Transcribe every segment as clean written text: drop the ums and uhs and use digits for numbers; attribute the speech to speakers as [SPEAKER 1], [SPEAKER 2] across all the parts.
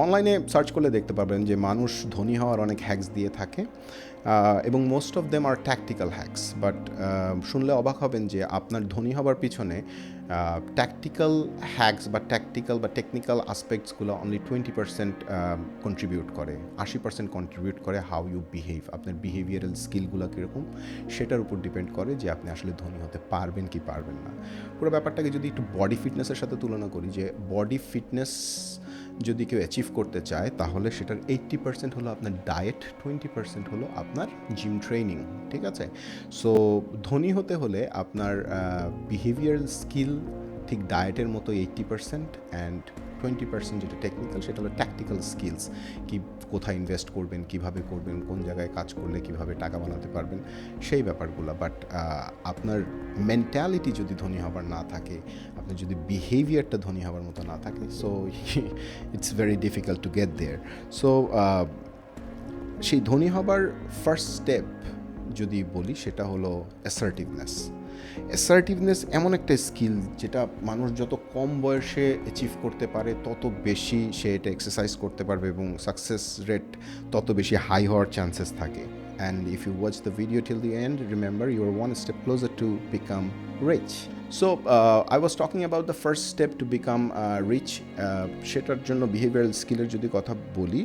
[SPEAKER 1] অনলাইনে সার্চ করলে দেখতে পাবেন যে মানুষ ধনী হওয়ার অনেক হ্যাকস দিয়ে থাকে এবং most of them are tactical hacks, but শুনলে অবাক হবেন যে আপনার ধনী হওয়ার পিছনে ট্যাকটিক্যাল হ্যাকস বা ট্যাকটিক্যাল বা টেকনিক্যাল আসপেক্টসগুলো অনলি 20% কন্ট্রিবিউট করে, 80% কন্ট্রিবিউট করে হাউ ইউ বিহেভ, আপনার বিহেভিয়ারাল স্কিলগুলো কীরকম সেটার উপর ডিপেন্ড করে যে আপনি আসলে ধনী হতে পারবেন কি পারবেন না। পুরো ব্যাপারটাকে যদি একটু বডি ফিটনেসের সাথে তুলনা করি, যে বডি ফিটনেস যদি কেউ অ্যাচিভ করতে চায় তাহলে সেটার 80% হলো আপনার ডায়েট, 20% হলো আপনার জিম ট্রেনিং, ঠিক আছে? সো ধনী হতে হলে আপনার বিহেভিয়ারাল স্কিল ঠিক ডায়েটের মতো 80% অ্যান্ড 20% যেটা টেকনিক্যাল সেটা হলো ট্যাকটিক্যাল স্কিলস, কি কোথায় ইনভেস্ট করবেন, কিভাবে করবেন, কোন জায়গায় কাজ করলে কিভাবে টাকা বানাতে পারবেন, সেই ব্যাপারগুলো। বাট আপনার মেন্টালিটি যদি ধনী হবার না থাকে, আপনার যদি বিহেভিয়ারটা ধনী হবার মতো না থাকে, so it's very difficult to get there. So সেই ধনী হবার ফার্স্ট স্টেপ যদি বলি সেটা হলো অ্যাসার্টিভনেস। অ্যাসার্টিভনেস এমন একটা স্কিল যেটা মানুষ যত কম বয়সে অ্যাচিভ করতে পারে তত বেশি সে এটা এক্সারসাইজ করতে পারবে এবং সাকসেস রেট তত বেশি হাই হওয়ার চান্সেস থাকে। And if you watch the video till the end, remember you are one step closer to become rich. So I was talking about the first step to become rich. সেটার জন্য behavioural স্কিলের যদি কথা বলি,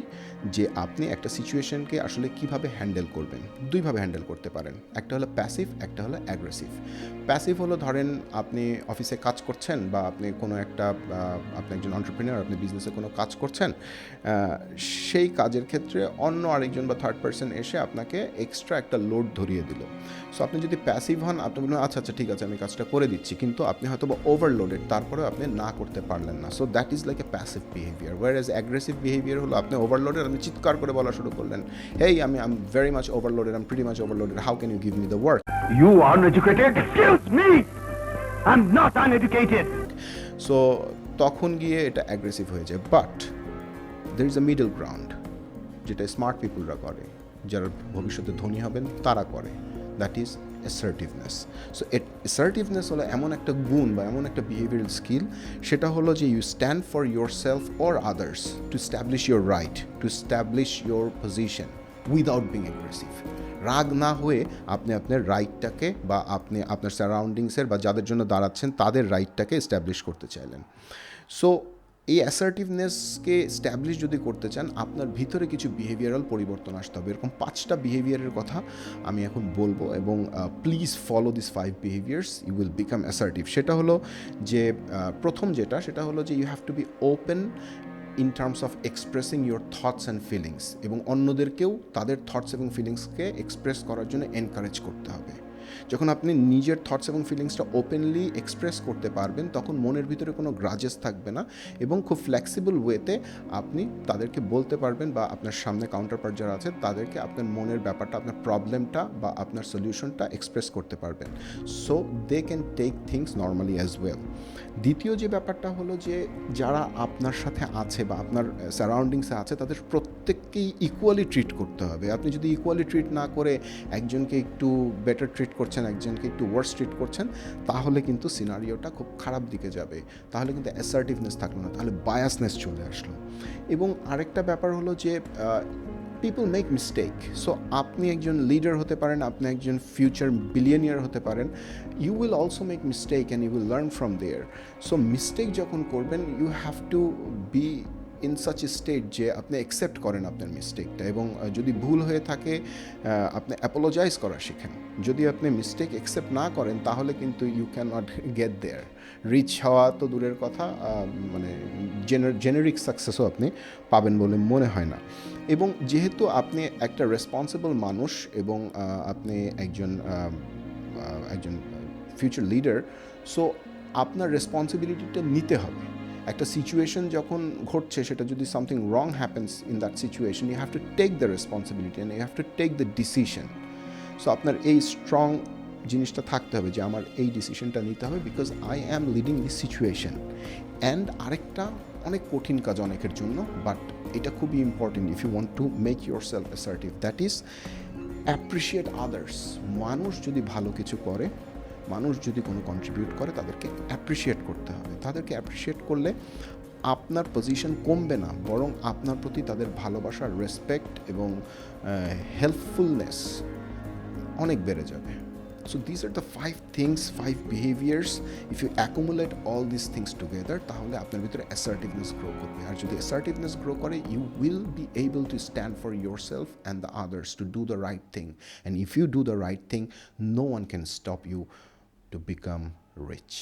[SPEAKER 1] যে আপনি একটা সিচুয়েশনকে আসলে কিভাবে হ্যান্ডেল করবেন, দুইভাবে হ্যান্ডেল করতে পারেন। একটা হলো প্যাসিভ, একটা হলো অ্যাগ্রেসিভ। প্যাসিভ হলো ধরেন আপনি অফিসে কাজ করছেন বা আপনি কোনো একটা আপনি একজন এন্টারপ্রেনিউর, আপনি বিজনেসে কোনো কাজ করছেন, সেই কাজের ক্ষেত্রে অন্য আরেকজন বা থার্ড পার্সন এসে আপনাকে এক্সট্রা একটা লোড ধরিয়ে দিল। সো আপনি যদি প্যাসিভ হন, আপনি বলবেন আচ্ছা আচ্ছা ঠিক আছে আমি কাজটা করে দিচ্ছি, কিন্তু আপনি হয়তো বা ওভারলোডেড, তারপরেও আপনি না করতে পারলেন না। So that is like a passive behaviour. Or as aggressive behaviour হলো আপনি ওভারলোডেড, আপনি চিৎকার করে বলা শুরু করলেন, হেই আমি very much overloaded, I am pretty much overloaded, how can you give me the work?
[SPEAKER 2] You are uneducated? Excuse me! I'm not uneducated!
[SPEAKER 1] So তখন গিয়ে এটা অ্যাগ্রেসিভ হয়ে যায়। But there is a middle ground, যেটা smart পিপুলরা করে, যারা ভবিষ্যতে ধনী হবেন তারা করে, that is assertiveness. So assertiveness হলো এমন একটা গুণ বা এমন একটা বিহেভিয়ারাল স্কিল, সেটা হলো যে you stand for yourself or others to establish your right, to establish your position without being aggressive. রাগ না হয়ে আপনি আপনার রাইটটাকে বা আপনি আপনার সারাউন্ডিংসের বা যাদের জন্য দাঁড়াচ্ছেন তাদের রাইটটাকে এস্টাবলিশ করতে চাইলেন। সো এই অ্যাসার্টিভনেসকে স্ট্যাবলিশ যদি করতে চান, আপনার ভিতরে কিছু বিহেভিয়ারাল পরিবর্তন আসতে হবে। এরকম 5টা বিহেভিয়ারের কথা আমি এখন বলবো এবং please follow this 5 behaviours, you will become assertive. সেটা হলো যে প্রথম যেটা, সেটা হলো যে you have to be open in terms of expressing your thoughts and feelings, এবং অন্যদেরকেও তাদের থটস এবং ফিলিংসকে এক্সপ্রেস করার জন্য এনকারেজ করতে হবে। যখন আপনি নিজের থটস এবং ফিলিংসটা ওপেনলি এক্সপ্রেস করতে পারবেন, তখন মনের ভিতরে কোনো গ্রাজেস থাকবে না এবং খুব ফ্লেক্সিবল ওয়েতে আপনি তাদেরকে বলতে পারবেন বা আপনার সামনে কাউন্টারপার্ট যারা আছে তাদেরকে আপনার মনের ব্যাপারটা, আপনার প্রবলেমটা বা আপনার সলিউশনটা এক্সপ্রেস করতে পারবেন। So they can take things normally as well. দ্বিতীয় যে ব্যাপারটা হলো যে যারা আপনার সাথে আছে বা আপনার সারাউন্ডিংসে আছে তাদের প্রত্যেককেই ইকুয়ালি ট্রিট করতে হবে। আপনি যদি ইকুয়ালি ট্রিট না করে একজনকে একটু বেটার ট্রিট করছেন, একজনকে একটু ওয়ার্স ট্রিট করছেন, তাহলে কিন্তু সিনারিওটা খুব খারাপ দিকে যাবে। তাহলে কিন্তু অ্যাসার্টিভনেস থাকলো না, তাহলে বায়াসনেস চলে আসলো। এবং আরেকটা ব্যাপার হলো যে পিপল মেক মিস্টেক। সো আপনি একজন লিডার হতে পারেন, আপনি একজন ফিউচার বিলিয়নিয়ার হতে পারেন, you will also make mistake and you will learn from there. So mistake যখন করবেন, you have to be in such a state যে আপনি অ্যাকসেপ্ট করেন আপনার মিস্টেকটা, এবং যদি ভুল হয়ে থাকে আপনি অ্যাপোলোজাইজ করা শেখেন। যদি আপনি মিস্টেক অ্যাকসেপ্ট না করেন তাহলে কিন্তু you cannot get there. Rich হওয়া তো দূরের কথা, মানে জেনারিক সাকসেসও আপনি পাবেন বলে মনে হয় না। এবং যেহেতু আপনি একটা রেসপন্সিবল মানুষ এবং আপনি একজন ফিউচার লিডার, সো আপনার রেসপন্সিবিলিটিটা নিতে হবে। একটা সিচুয়েশন যখন ঘটছে, সেটা যদি something wrong happens in that situation, you have to take the responsibility and you have to take the decision. So আপনার এই স্ট্রং জিনিসটা থাকতে হবে যে আমার এই ডিসিশনটা নিতে হবে because I am leading this situation. And আরেকটা অনেক কঠিন কাজ অনেকের জন্য, বাট এটা খুবই important if you want to make yourself assertive, that is appreciate others. মানুষ যদি ভালো কিছু করে, মানুষ যদি কোনো কন্ট্রিবিউট করে, তাদেরকে অ্যাপ্রিসিয়েট করতে হবে। তাদেরকে অ্যাপ্রিসিয়েট করলে আপনার পজিশন কমবে না, বরং আপনার প্রতি তাদের ভালোবাসা, রেসপেক্ট এবং হেল্পফুলনেস অনেক বেড়ে যাবে। So these are the 5 behaviors. If you accumulate all these things together, তাহলে আপনার ভিতরে assertiveness grow করবে। আর যদি assertiveness grow করে, you will be able to stand for yourself and the others to do the right thing. And if you do the right thing, no one can stop you to become rich.